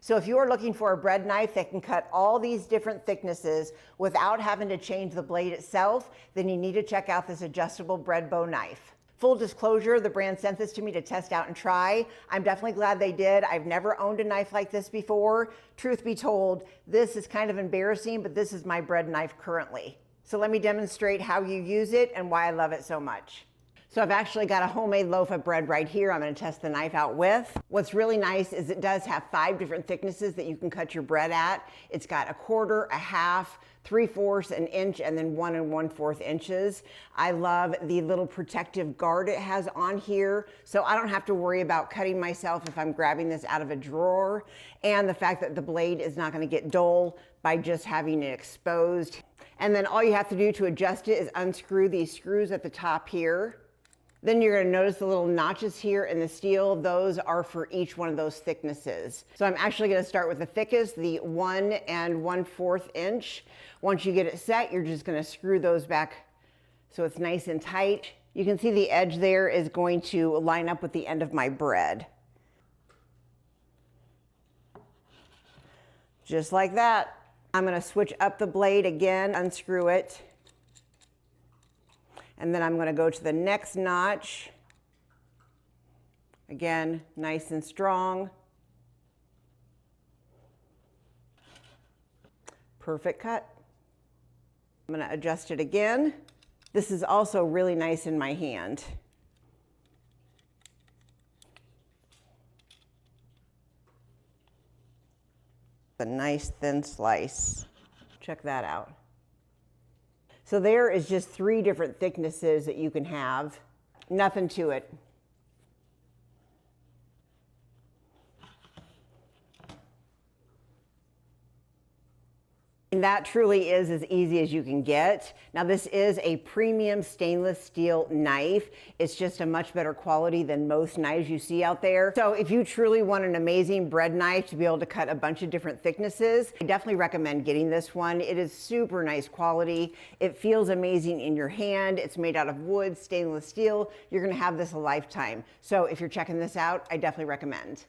So if you are looking for a bread knife that can cut all these different thicknesses without having to change the blade itself, then you need to check out this adjustable bread bow knife. Full disclosure, the brand sent this to me to test out and try. I'm definitely glad they did. I've never owned a knife like this before. Truth be told, this is kind of embarrassing, but this is my bread knife currently. So let me demonstrate how you use it and why I love it so much. So I've actually got a homemade loaf of bread right here I'm going to test the knife out with. What's really nice is it does have 5 different thicknesses that you can cut your bread at. It's got 1/4, 1/2, 3/4, an inch, and then 1 1/4 inches. I love the little protective guard it has on here, so I don't have to worry about cutting myself if I'm grabbing this out of a drawer, and the fact that the blade is not going to get dull by just having it exposed. And then all you have to do to adjust it is unscrew these screws at the top here. Then you're going to notice the little notches here in the steel. Those are for each one of those thicknesses. So I'm actually going to start with the thickest, the 1 1/4 inch. Once you get it set, you're just going to screw those back so it's nice and tight. You can see the edge there is going to line up with the end of my bread. Just like that. I'm going to switch up the blade again, unscrew it. And then I'm going to go to the next notch. Again, nice and strong. Perfect cut. I'm going to adjust it again. This is also really nice in my hand. A nice thin slice. Check that out. So there is just 3 different thicknesses that you can have. Nothing to it. And that truly is as easy as you can get. Now this is a premium stainless steel knife. It's just a much better quality than most knives you see out there. So if you truly want an amazing bread knife to be able to cut a bunch of different thicknesses, I definitely recommend getting this one. It is super nice quality. It feels amazing in your hand. It's made out of wood, stainless steel. You're gonna have this a lifetime. So if you're checking this out, I definitely recommend.